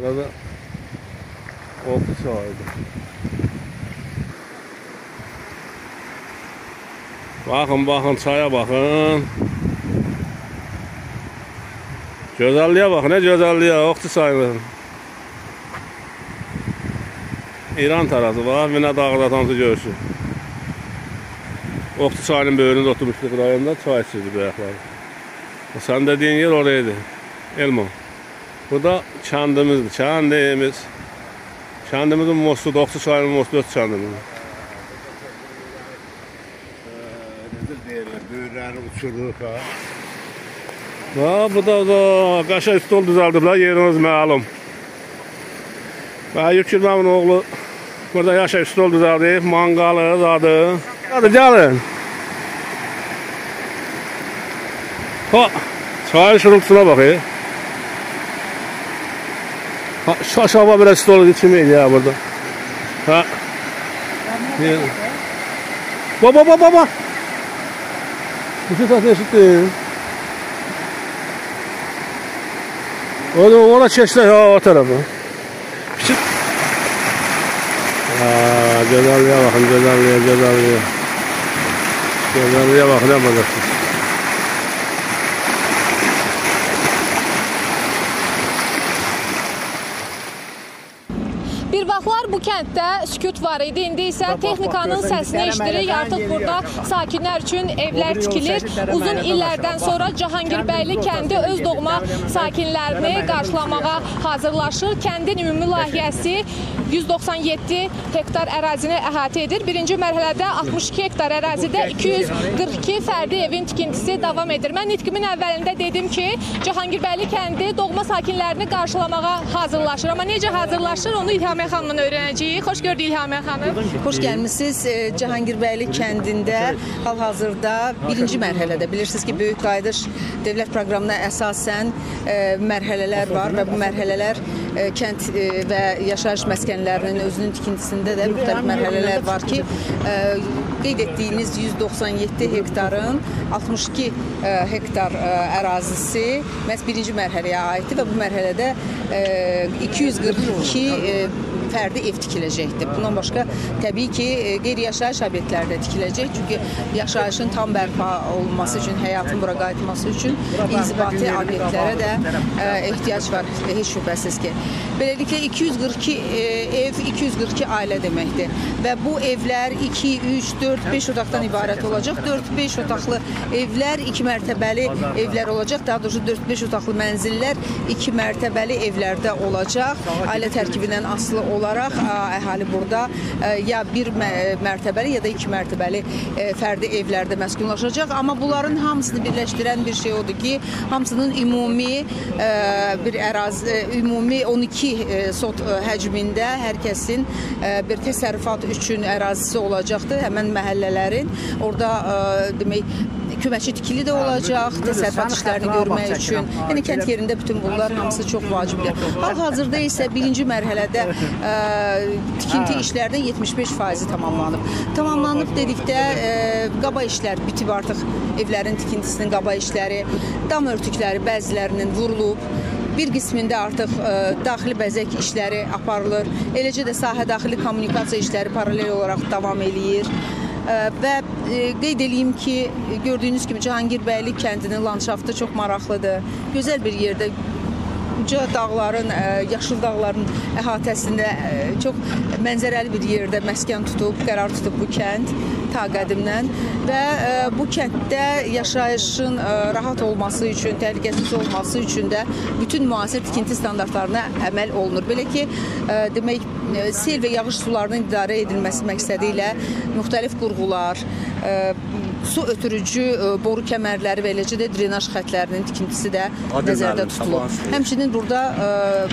Burada Oltu sahildir. Bakın çaya bakın. Gözəlliyə bakın, ne gözəlliyə, Oltu sahildir. İran tarafı var, Mina dağda tanısı görürsün. Oltu çayının böyründe oturmuştuk rayonda, çay içirdi bu ayakları. Sen dediğin yer oraydı, Elmo. Bu da kəndimizdir, kəndimiz. Kəndimizin mostu, Oltu çayının mostu öt kəndimizdir. Nedir deyirlər, böyürlərini uçurduq ha. Bu da qaşa stol düzəldiblər, yeriniz məlum. Və Yükürməmin oğlu burada yaşayıb stol düzəldib, manqalı, zadı. Hadi gəlin. Çayın şırıltısına bak ya. Şaşaba biraz stol içmeydi ya burada. Ha. Baba. Bu şey zaten eşittim. Ona çeşitler ya o tarafı. Güzelliğe bakın, güzelliğe. Güzelliğe bakın, yapmayacaksın. Bir vaxtlar bu kənddə sükut var idi, indi isə texnikanın səsini eşidirik. Artıq burada sakinlər üçün evlər tikilir. Uzun illərdən sonra Cahangirbəyli kəndi öz doğma sakinlərini qarşılamağa hazırlaşır. Kəndin ümumi layihəsi 197 hektar ərazini əhatə edir. Birinci mərhələdə 62 hektar ərazidə 242 fərdi evin tikintisi davam edir. Mən nitqimin əvvəlində dedim ki, Cahangirbəyli kəndi doğma sakinlərini qarşılamağa hazırlaşır. Amma necə hazırlaşır, onu İlhamiyə xanımdan öyrənəcəyik. Xoş gördük İlhamiyə xanım. Xoş gəlmişsiniz. Cahangirbəyli kəndində hal-hazırda birinci mərhələdə bilirsiniz ki, Böyük Qayıdış Dövlət Proqramına əsasən mərhələlər var və bu mərhələlər kənd və yaşayış məskənlərinin özünün tikintisində də müxtəlif mərhələlər var ki, qeyd etdiyiniz 197 hektarın 62 hektar ərazisi məhz birinci mərhələyə aiddir və bu mərhələdə 242 fərdi ev tikiləcəkdir. Bundan başqa təbii ki, qeyri-yaşayış obyektləri də tikiləcək. Çünki yaşayışın tam bərpa olunması üçün, həyatın bura qayıtması üçün inzibati obyektlərə də ehtiyac var, heç şübhəsiz ki. Beləliklə 242 ev, 242 ailə deməkdir. Və bu evlər 2, 3, 4, 5 otaqdan ibarət olacaq. 4-5 otaqlı evlər 2 mərtəbəli evlər olacaq. Daha doğrusu 4-5 otaqlı mənzillər 2 mərtəbəli evlərdə olacaq. Ailə tərkibindən asılı olaraq əhali burada ya bir mərtəbəli ya da 2 mərtəbəli fərdi evlərdə məskunlaşacaq. Amma bunların hamısını birləşdirən bir şey odur ki, hamısının ümumi bir ərazi, ümumi 12 sot həcmində hər kəsin bir təsərrüfat üçün ərazisi olacaqdır. Həmən məhəllələrin orada demək köməkçi tikili də olacaq, təsərrüfat işlərini görmək üçün. Yəni kənd yerində bütün bunlar hamısı çox vacibdir. Hal-hazırda isə birinci mərhələdə tikinti işlərinin 75% tamamlanıb. Tamamlanıb dedikdə qaba işlər bitib artıq, evlərin tikintisinin qaba işləri, dam örtükləri bəzilərinin vurulub. Bir qismində artıq daxili bəzək işləri aparılır. Eləcə də sahə daxili kommunikasiya işləri paralel olaraq davam eləyir. Və qeyd edeyim ki, gördüyünüz kimi Cahangirbəyli kəndinin landşaftı çox maraqlıdır. Gözəl bir yerdə, uca dağların, yaşıl dağların əhatəsində çox mənzərəli bir yerdə məskən tutub, qərar tutub bu kənd ta qədimdən və bu kənddə yaşayışın rahat olması üçün, təhlükəsiz olması üçün də bütün müasir tikinti standartlarına əməl olunur. Belə ki, demək, sel və yağış sularının idarə edilməsi məqsədi ilə müxtəlif qurğular, su ötürücü boru kəmərləri və eləcə də drenaj xətlərinin tikintisi də nəzərdə tutulub. Həmçinin burada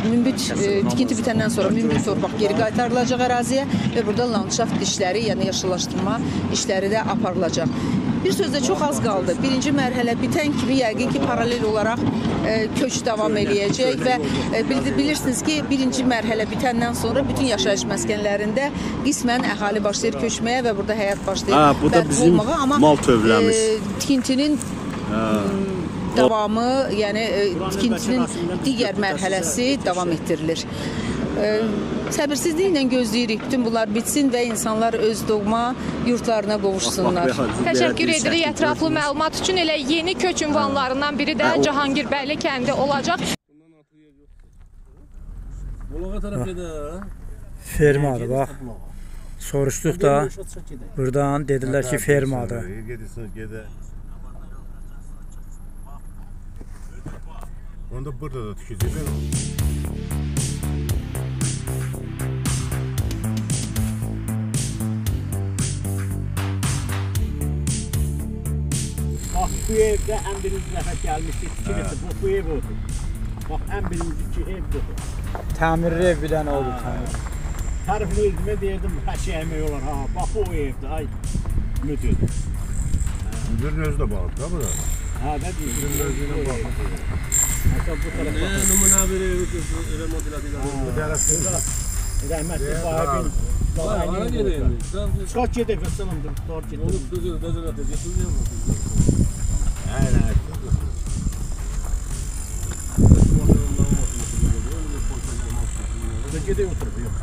tikinti bitəndən sonra münbit torpaq geri qaytarılacaq əraziyə və burada landşaft işləri, yəni yaşıllaşdırma işləri də aparılacaq. Bir sözdə çox az qaldı. Birinci mərhələ bitən kimi yəqin ki, paralel olaraq köç davam eləyəcək və bilirsiniz ki, birinci mərhələ bitəndən sonra bütün yaşayış məskənlərində qismən əhali başlayır köçməyə və burada həyat başlayır bərpa olmağa. Mal tövləmiz. Tikintinin davamı, yəni tikintinin digər mərhələsi davam etdirilir. Səbirsizliklə gözləyirik bütün bunlar bitsin və insanlar öz doğma yurtlarına qovuşsunlar. Təşəkkür edirik ətraflı məlumat üçün. Elə yeni köç ünvanlarından biri də Cahangirbəyli kəndi olacaq. Fermadır, bax. Soruşduq da, buradan dedilər ki, fermadır. Onda burada da tikəcəklər. Bax, bu evdə ən birinci nəfər gəlmişdi, tikilisi, bu ev oldu. Bax, ən birinci ki, ev budur. Təmirli ev bir dənə oldu, təmir. Tərifli evimə deyirdim, hər şey əmək olar, ha, bax, bu evdir, ay, müdür. Müdürün özü də bağlıdır da bura. Ha, nə deyir? Müdürün özüylə bağlıdır. Hətta bu tərəf baxın. Nümunə bir evə model adıyla. Bu tərəfdə Rəhmətli sahibin. Ara gedəyim. Çıxaq gedək, vəssalamdır, doğru gedək. Olub düzür, nəzərət edəcək. Burada gedək oturup, yox.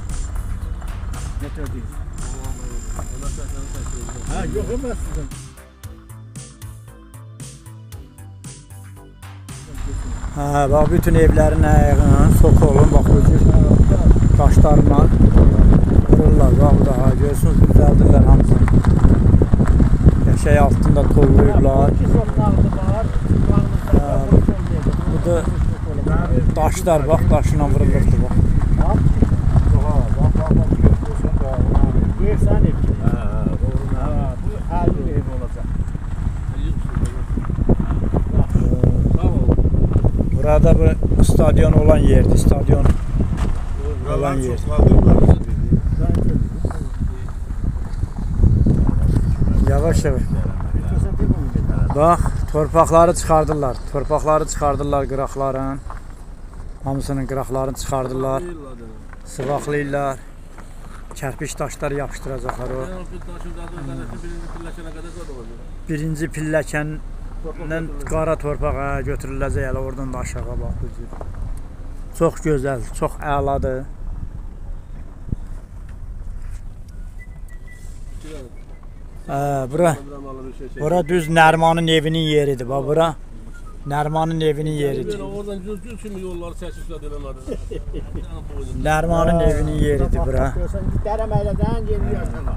Ne tördeyiz? Ha, yox, ama sizin. Hə, bax, bütün evlərin ayağının sok olun, bax, bu cür qaşlarla vururlar, bax, daha görürsünüz, düzəldirlər hamısını. Qəşəy altında tollayırlar. Bu da daşlar, bax, daşla vurulurdu, bax. Bu ev sen ev. Bu ayrı bir ev olacak. Burada bu stadion olan yerdir, stadion olan yer. Yavaş yavaş. Bax, torpaqları çıxardırlar qıraqların. Hamısının qıraqlarını çıxardırlar. Sıvaqlayırlar. Kərpiç daşlar yapışdıracaqlar o. Birinci pilləkəndən qara torpağa götürüləcək, elə oradan da aşağı bax. Çox gözəl, çox əladır. Bura düz Nərmanın evinin yeridir, bax bura. Nərmanın evinin yeridir. Oradan düz kimi yolları çəkmişlər eləmədi. Nərmanın evinin yeridir bura. Dərəməylədən yeri aşağı.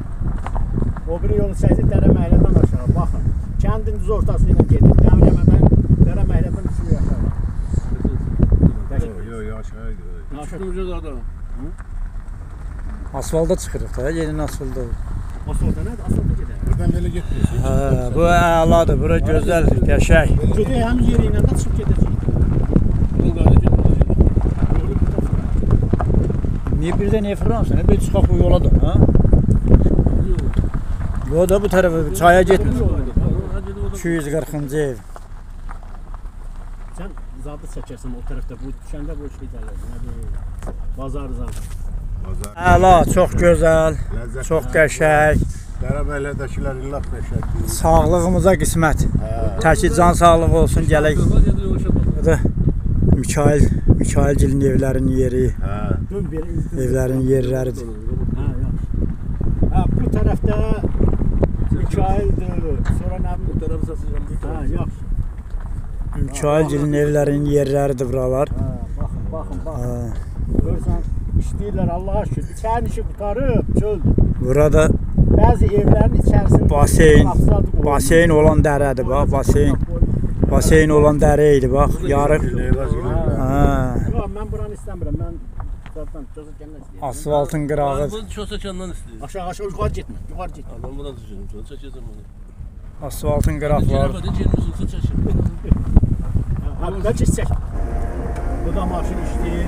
O bir yolu çəkib Dərəməylədən aşağı. Baxın, kəndin düz ortası ilə gedir. Dərəməylədən düşür aşağı. Yox, aşağı gidiyor. Çıxmışız adam. Asfalda çıxırıq da, yerin asfalda. Asfalda nədir? Asfalda gedər. Buradan belə getmiyorsun. Bu əladır, bura gözəl, qəşəng. Gedək həm yeri ilə də çıxıb gedəcək. Niyə birdən niyə fırlanırsan? Bir çıxaq bu yola da, ha? Bu da bu tərəfə, çaya getmir. 240-cı ev. Sən zadı çəkərsən o tərəfdə, bu düşəndə bu şey dərlərsən. Bazar zad. Əla, çox gözəl, çox qəşəng. Dərəbəylədəkilər illah qəşəngdir. Sağlığımıza qismət. Təki can sağlığı olsun, gələk. Bu da Mikailgilin evlərinin yeri, evlərin yerləridir. Bu tərəfdə Mikaildir, sonra nə bu tərəfə satacağım. Yaxşı. Mikailgilin evlərinin yerləridir buralar. Baxın. Görürsən, işləyirlər Allah'a şükür. İçərini işi qutarıb, çöldür. Burada Bəzi evlərin içərisində baseyn olan dərədir, bax, baseyn olan dərə idi, bax, yarıq. Yox, mən buranı istəmirəm, mən zaten çözə gəlmək istəyirəm. Asfaltın qırağı. Bu çözəkəndən istəyir. Aşağı, yuxarı getmə, Adam buradan düşürüm, çəkəcəm onu. Asfaltın qıraqları. Hətta keçsək. Bu da maşın işləyir.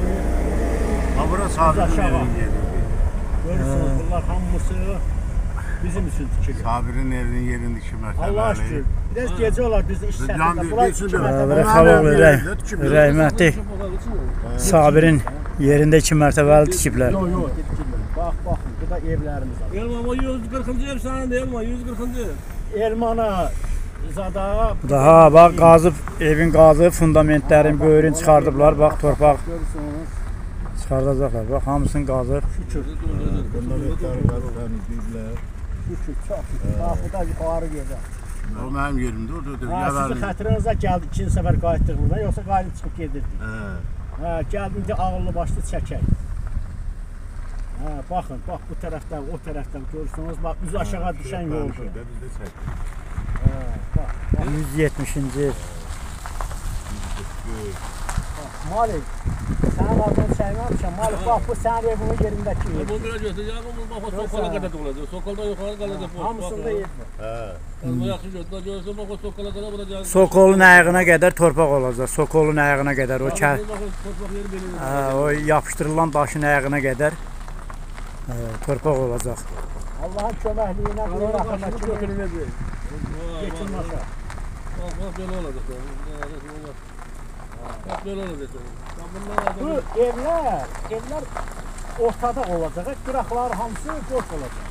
Ha, bura Sabirin evinin yeridir. Görürsünüz, bunlar hamısı bizim üçün tikilir. Sabirin evinin yerində 2 mərtəbəli. Allah şükür. Biraz gecə olar bizdə iş səhətində. Bunlar 2 mərtəbəli. Rəhmətli Sabirin yerində 2 mərtəbəli tikiblər. Yox, tikiblər. Baxın, bu da evlərimiz var. Elma, 140-cı ev sənin də Elma, 140-cı ev. Elmana Zada Daha bax qazıb evin qazıb fundamentlərin böyrünü çıxardıblar. Bax torpaq görürsünüz. çıxardacaqlar. Bax hamısını qazıb. Bunda betər qarıqlarını deyirlər. Şükür, çox şükür. Bax bu da yuxarı gedir. O mənim yerimdə, orada da Ha, sizin yavarlı. xətrinizə gəldi, ikinci səfər qayıtdıq buradan, yoxsa qayıdıb çıxıb gedirdik. Hə. Hə, gəldi indi ağıllı başlı çəkək. Hə, baxın, bax bu tərəfdən, o tərəfdən görürsünüz, bax üz aşağı düşən yoldur. Bizdə çək. Hə, bax, bax, 170-ci ev. Malik, sənin adını çəkməmişəm, Malik, bax bu sənin evinin yerindəki ev. Bu biraz götür. Ya bu bak o sokağa kadar olacak. Sokaldan yukarı kalacak. Hamısında ev var. Hə. Bu yaxşı götür. Görürsən bak o sokala kadar vuracağız. Sokolun ayağına qədər torpaq olacaq. Sokolun ayağına qədər o kəl. Torpaq yeri belirli. O yapışdırılan daşın ayağına qədər torpaq olacaq. Allahın köməkliyinə qulaq axırına kimi götürüləcək. geçin maşa. Bak böyle olacak. Bak böyle olacak. Bu evlər ortada olacaq. Qıraqlar hamısı boş olacaq.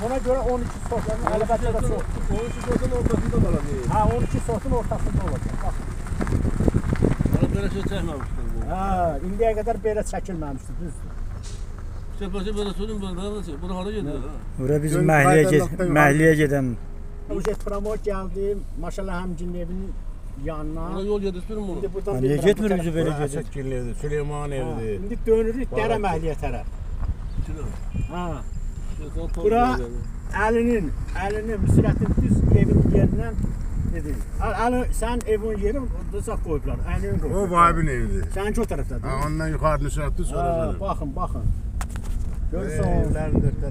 Buna görə 12 sotların əlbəttə də çox. 12 sotun ortasında kalacak. Ha, 12 sotun ortasında olacaq. Bax. Böyle şey çəkməmişdir bu. Ha, indiyə qədər belə çəkilməmişdi, düzdür. Sepası böyle sorun böyle. Bunu hara gedir? Bura bizim məhliyə gedən Ujet Pramo gəldi, Maşallah həmcinin evinin yanına. Buna yol yetiştirin bunu. İndi buradan niyə bir getmir tərəf- bizi belə Belə gedir? çəkilirdi. Süleyman Ha, evidir. İndi dönürük Dərə Məhliyə tərəf. Ha, bura əlinin Müsirətin düz evin yerindən dedik. Sən evin yeri orada qoyublar, əlini O qoyublar. vahibin evidir. Səninki o tərəfdədir. Ha, ondan yuxarı nüsrətli sonra. Baxın, baxın. Görürsən, evlərin dörd tərəfi.